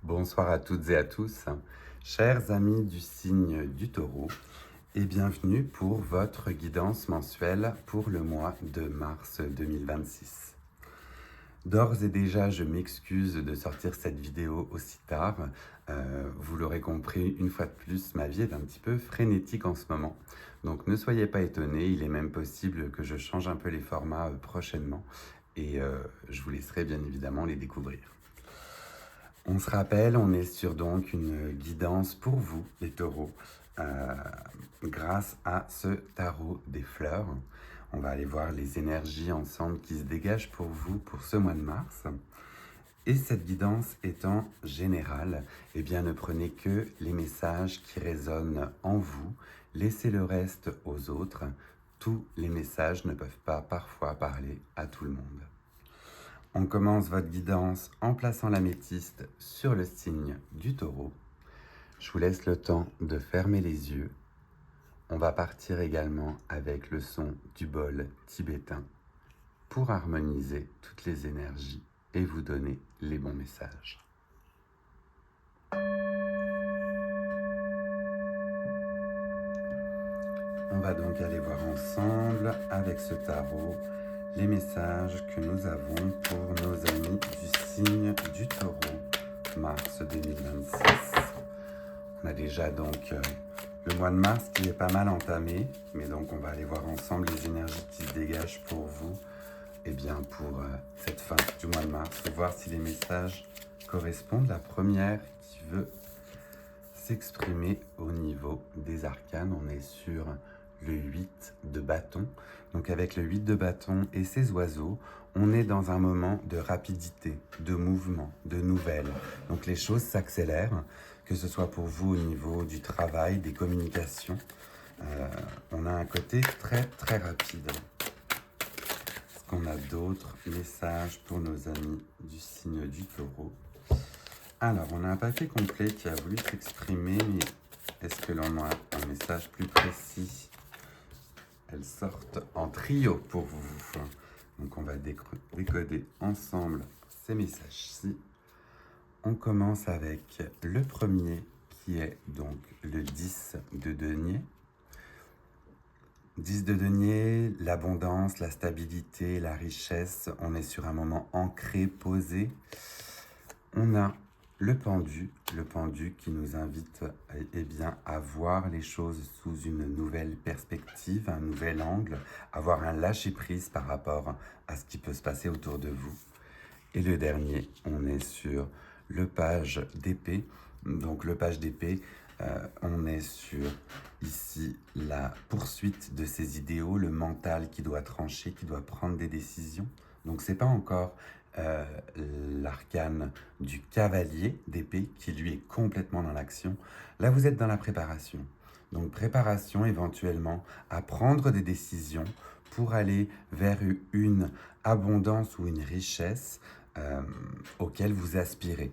Bonsoir à toutes et à tous, chers amis du signe du Taureau, et bienvenue pour votre guidance mensuelle pour le mois de mars 2026. D'ores et déjà, je m'excuse de sortir cette vidéo aussi tard. Vous l'aurez compris, une fois de plus, ma vie est un petit peu frénétique en ce moment. Donc ne soyez pas étonnés, il est même possible que je change un peu les formats prochainement. Et je vous laisserai bien évidemment les découvrir. On se rappelle, on est sur donc une guidance pour vous, les taureaux, grâce à ce tarot des fleurs. On va aller voir les énergies ensemble qui se dégagent pour vous pour ce mois de mars. Et cette guidance étant générale, eh bien ne prenez que les messages qui résonnent en vous, laissez le reste aux autres. Tous les messages ne peuvent pas parfois parler à tout le monde. On commence votre guidance en plaçant l'améthyste sur le signe du Taureau. Je vous laisse le temps de fermer les yeux. On va partir également avec le son du bol tibétain pour harmoniser toutes les énergies et vous donner les bons messages. On va donc aller voir ensemble avec ce tarot les messages que nous avons pour nos amis du signe du Taureau, mars 2026. On a déjà donc le mois de mars qui est pas mal entamé, mais donc on va aller voir ensemble les énergies qui se dégagent pour vous, et bien pour cette fin du mois de mars, pour voir si les messages correspondent. La première qui veut s'exprimer au niveau des arcanes, on est sur le 8 de bâton. Donc avec le 8 de bâton et ses oiseaux, on est dans un moment de rapidité, de mouvement, de nouvelles. Donc les choses s'accélèrent, que ce soit pour vous au niveau du travail, des communications. On a un côté très très rapide. Est-ce qu'on a d'autres messages pour nos amis du signe du Taureau? Alors, on a un papier complet qui a voulu s'exprimer, mais est-ce que l'on a un message plus précis? Elles sortent en trio pour vous. Donc, on va décoder ensemble ces messages-ci. On commence avec le premier qui est donc le 10 de denier. 10 de denier, l'abondance, la stabilité, la richesse. On est sur un moment ancré, posé. On a le pendu qui nous invite bien, à voir les choses sous une nouvelle perspective, un nouvel angle, avoir un lâcher-prise par rapport à ce qui peut se passer autour de vous. Et le dernier, on est sur le page d'épée. Donc le page d'épée, on est sur ici la poursuite de ses idéaux, le mental qui doit trancher, qui doit prendre des décisions. Donc c'est pas encore l'arcane du cavalier d'épée qui lui est complètement dans l'action. Là vous êtes dans la préparation. Donc préparation éventuellement à prendre des décisions pour aller vers une abondance ou une richesse auquel vous aspirez.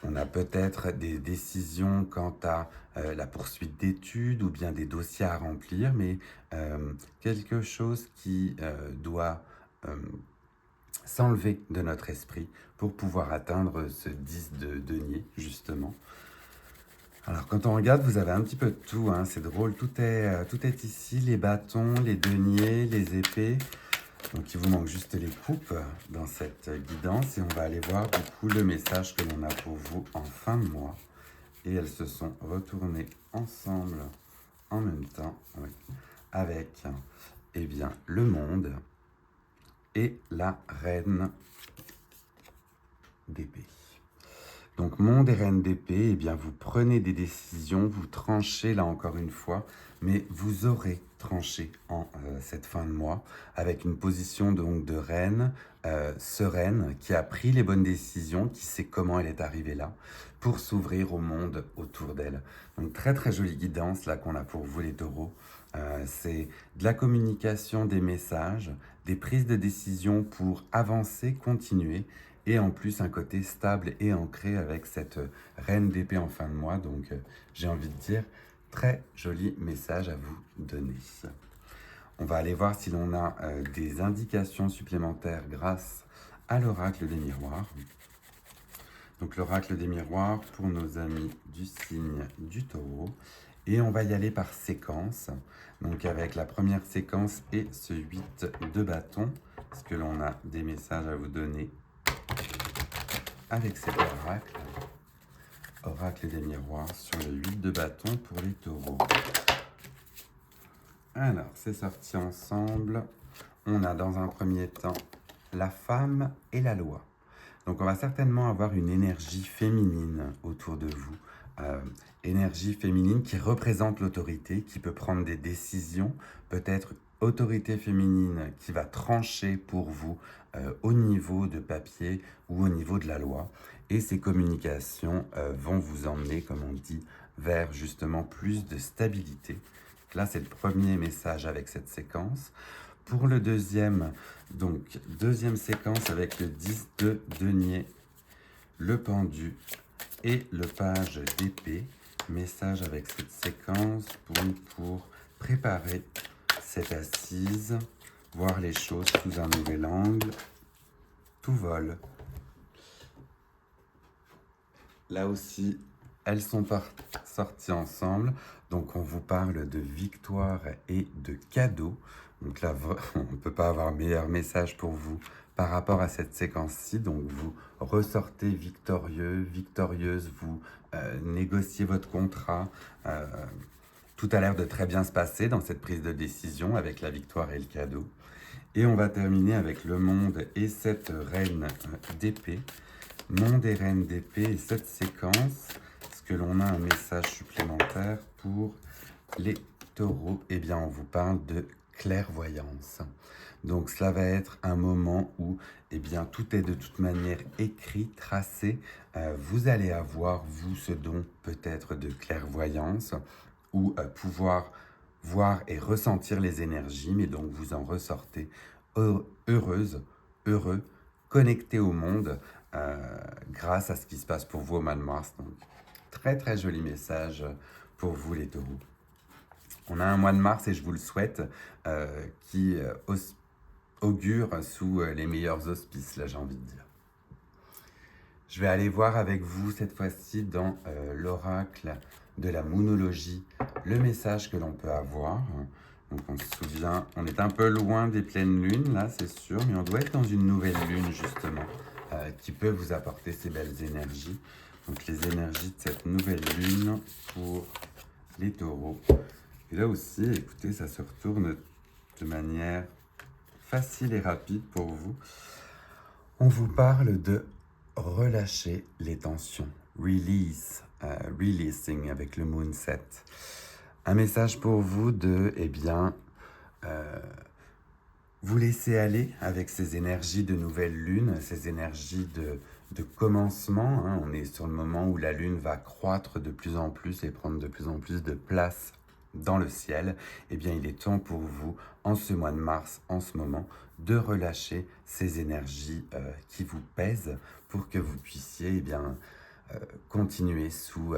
On a peut-être des décisions quant à la poursuite d'études ou bien des dossiers à remplir, mais quelque chose qui doit s'enlever de notre esprit pour pouvoir atteindre ce 10 de denier, justement. Alors, quand on regarde, vous avez un petit peu de tout, hein, c'est drôle, tout est ici, les bâtons, les deniers, les épées. Donc, il vous manque juste les coupes dans cette guidance et on va aller voir du coup le message que l'on a pour vous en fin de mois. Et elles se sont retournées ensemble en même temps, oui, avec eh bien, le monde et la reine d'épée. Donc, monde et reine d'épée, eh bien, vous prenez des décisions, vous tranchez là encore une fois, mais vous aurez tranché en cette fin de mois avec une position donc de reine sereine qui a pris les bonnes décisions, qui sait comment elle est arrivée là pour s'ouvrir au monde autour d'elle. Donc, très très jolie guidance là qu'on a pour vous les taureaux. C'est de la communication, des messages, des prises de décision pour avancer, continuer. Et en plus, un côté stable et ancré avec cette reine d'épée en fin de mois. Donc, j'ai envie de dire, très joli message à vous donner. On va aller voir si l'on a des indications supplémentaires grâce à l'oracle des miroirs. Donc l'oracle des miroirs pour nos amis du signe du taureau. Et on va y aller par séquence. Donc avec la première séquence et ce 8 de bâton, parce que l'on a des messages à vous donner avec cet oracle. Oracle des miroirs sur le 8 de bâton pour les taureaux. Alors, c'est sorti ensemble. On a dans un premier temps la femme et la loi. Donc on va certainement avoir une énergie féminine autour de vous. Énergie féminine qui représente l'autorité, qui peut prendre des décisions, peut-être autorité féminine qui va trancher pour vous au niveau de papier ou au niveau de la loi. Et ces communications vont vous emmener, comme on dit, vers justement plus de stabilité. Là, c'est le premier message avec cette séquence. Pour le deuxième, donc deuxième séquence avec le 10 de denier, le pendu et le page d'épée. Message avec cette séquence pour préparer cette assise, voir les choses sous un nouvel angle. Tout vole. Là aussi, elles sont sorties ensemble. Donc, on vous parle de victoire et de cadeau. Donc là, on ne peut pas avoir meilleur message pour vous par rapport à cette séquence-ci. Donc, vous ressortez victorieux, victorieuse, vous négociez votre contrat. Tout a l'air de très bien se passer dans cette prise de décision avec la victoire et le cadeau. Et on va terminer avec le monde et cette reine d'épée. Monde et reine d'épée et cette séquence. Est-ce que l'on a un message supplémentaire pour les taureaux? Eh bien, on vous parle de clairvoyance. Donc, cela va être un moment où eh bien, tout est de toute manière écrit, tracé. Vous allez avoir, vous, ce don peut-être de clairvoyance ou pouvoir voir et ressentir les énergies, mais donc vous en ressortez heureuse, heureux, connecté au monde grâce à ce qui se passe pour vous au mois de mars. Donc, très très joli message pour vous les taureaux. On a un mois de mars et je vous le souhaite qui augure sous les meilleurs auspices, là j'ai envie de dire. Je vais aller voir avec vous cette fois-ci dans l'oracle de la moonologie, le message que l'on peut avoir. Donc on se souvient, on est un peu loin des pleines lunes là c'est sûr, mais on doit être dans une nouvelle lune justement qui peut vous apporter ces belles énergies. Donc les énergies de cette nouvelle lune pour les taureaux. Et là aussi, écoutez, ça se retourne de manière facile et rapide pour vous. On vous parle de relâcher les tensions. Release, releasing avec le moonset. Un message pour vous de, eh bien, vous laisser aller avec ces énergies de nouvelle lune, ces énergies de commencement. Hein. On est sur le moment où la lune va croître de plus en plus et prendre de plus en plus de place dans le ciel. Eh bien, il est temps pour vous, en ce mois de mars, en ce moment, de relâcher ces énergies qui vous pèsent pour que vous puissiez eh bien, continuer sous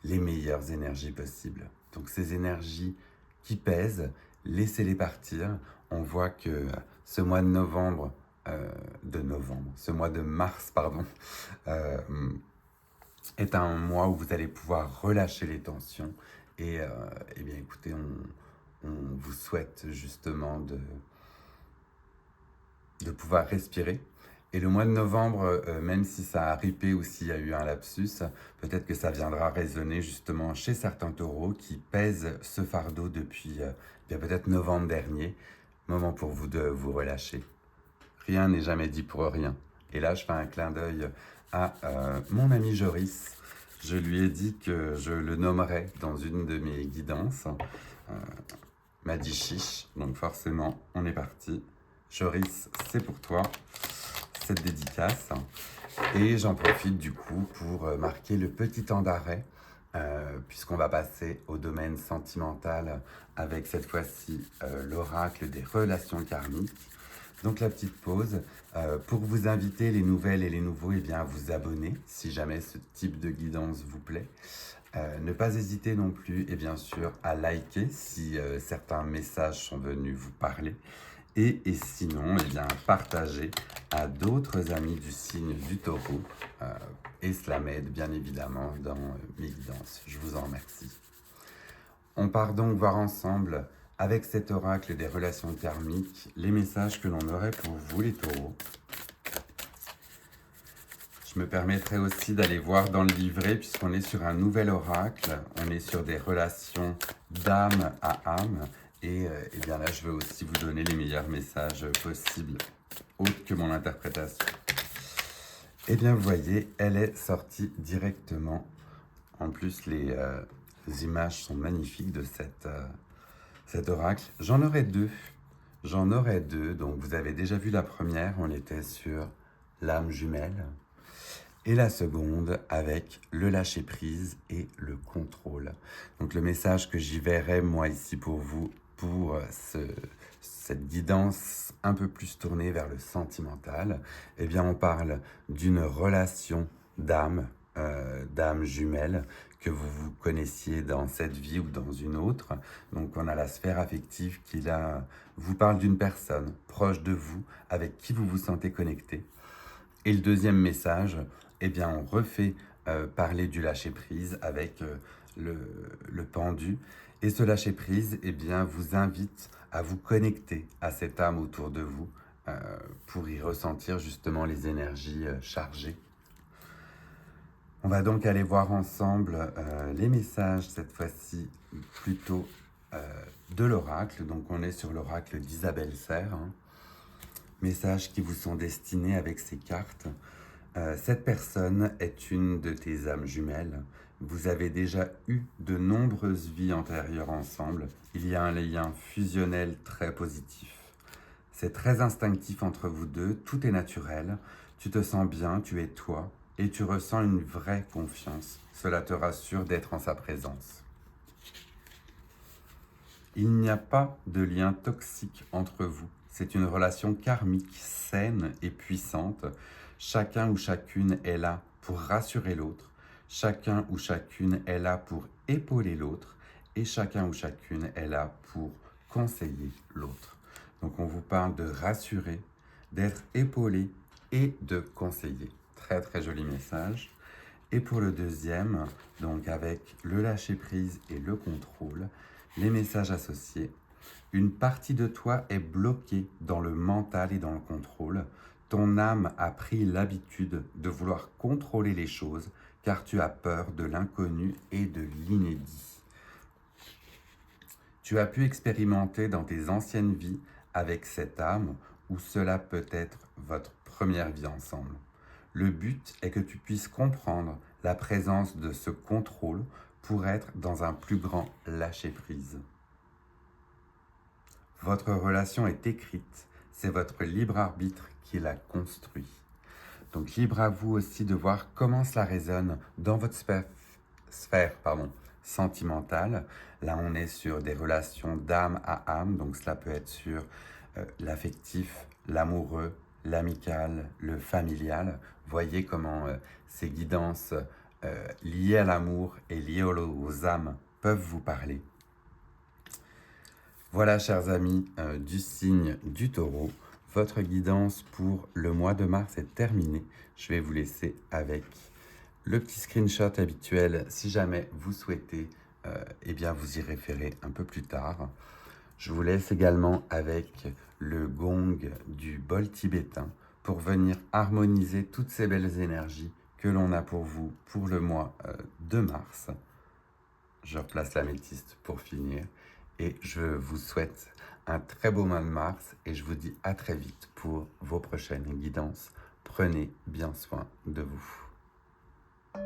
les meilleures énergies possibles. Donc, ces énergies qui pèsent, laissez-les partir. On voit que ce mois de novembre, ce mois de mars, pardon, est un mois où vous allez pouvoir relâcher les tensions. Et eh bien, écoutez, on vous souhaite justement de pouvoir respirer. Et le mois de novembre, même si ça a ripé ou s'il y a eu un lapsus, peut-être que ça viendra résonner justement chez certains taureaux qui pèsent ce fardeau depuis peut-être novembre dernier. Moment pour vous de vous relâcher. Rien n'est jamais dit pour rien. Et là, je fais un clin d'œil à mon ami Joris. Je lui ai dit que je le nommerais dans une de mes guidances. M'a dit chiche, donc forcément, on est parti. Joris, c'est pour toi, cette dédicace. Et j'en profite du coup pour marquer le petit temps d'arrêt, puisqu'on va passer au domaine sentimental avec cette fois-ci l'oracle des relations karmiques. Donc la petite pause pour vous inviter les nouvelles et les nouveaux eh bien, à vous abonner si jamais ce type de guidance vous plaît. Ne pas hésiter non plus et bien sûr à liker si certains messages sont venus vous parler. Et sinon, eh bien, partager à d'autres amis du signe du taureau et cela m'aide bien évidemment dans mes guidances. Je vous en remercie. On part donc voir ensemble, avec cet oracle des relations karmiques, les messages que l'on aurait pour vous les taureaux. Je me permettrai aussi d'aller voir dans le livret, puisqu'on est sur un nouvel oracle, on est sur des relations d'âme à âme, et bien là je vais aussi vous donner les meilleurs messages possibles, autres que mon interprétation. Et bien vous voyez, elle est sortie directement. En plus les images sont magnifiques de cet oracle. J'en aurai deux, donc vous avez déjà vu la première, on était sur l'âme jumelle. Et la seconde avec le lâcher-prise et le contrôle. Donc le message que j'y verrai, moi, ici pour vous, pour cette guidance un peu plus tournée vers le sentimental, eh bien on parle d'une relation d'âme, d'âme jumelle, que vous connaissiez dans cette vie ou dans une autre. Donc on a la sphère affective qui là, vous parle d'une personne proche de vous, avec qui vous vous sentez connecté. Et le deuxième message, eh bien, on refait parler du lâcher-prise avec le pendu. Et ce lâcher-prise, eh bien, vous invite à vous connecter à cette âme autour de vous pour y ressentir justement les énergies chargées. On va donc aller voir ensemble les messages, cette fois-ci plutôt de l'oracle. Donc on est sur l'oracle d'Isabelle Serre. Messages qui vous sont destinés avec ces cartes. Cette personne est une de tes âmes jumelles. Vous avez déjà eu de nombreuses vies antérieures ensemble. Il y a un lien fusionnel très positif. C'est très instinctif entre vous deux, tout est naturel. Tu te sens bien, tu es toi, et tu ressens une vraie confiance. Cela te rassure d'être en sa présence. Il n'y a pas de lien toxique entre vous. C'est une relation karmique, saine et puissante. Chacun ou chacune est là pour rassurer l'autre. Chacun ou chacune est là pour épauler l'autre. Et chacun ou chacune est là pour conseiller l'autre. Donc on vous parle de rassurer, d'être épaulé et de conseiller. Très très joli message. Et pour le deuxième, donc avec le lâcher-prise et le contrôle, les messages associés. Une partie de toi est bloquée dans le mental et dans le contrôle. Ton âme a pris l'habitude de vouloir contrôler les choses car tu as peur de l'inconnu et de l'inédit. Tu as pu expérimenter dans tes anciennes vies avec cette âme ou cela peut être votre première vie ensemble. Le but est que tu puisses comprendre la présence de ce contrôle pour être dans un plus grand lâcher-prise. Votre relation est écrite, c'est votre libre arbitre qui la construit. Donc libre à vous aussi de voir comment cela résonne dans votre sphère sentimentale. Là on est sur des relations d'âme à âme, donc cela peut être sur l'affectif, l'amoureux, l'amical, le familial. Voyez comment ces guidances liées à l'amour et liées aux âmes peuvent vous parler. Voilà, chers amis du signe du Taureau, votre guidance pour le mois de mars est terminée. Je vais vous laisser avec le petit screenshot habituel si jamais vous souhaitez eh bien vous y référer un peu plus tard. Je vous laisse également avec le gong du bol tibétain pour venir harmoniser toutes ces belles énergies que l'on a pour vous pour le mois de mars. Je replace l'améthyste pour finir. Et je vous souhaite un très beau mois de mars et je vous dis à très vite pour vos prochaines guidances. Prenez bien soin de vous.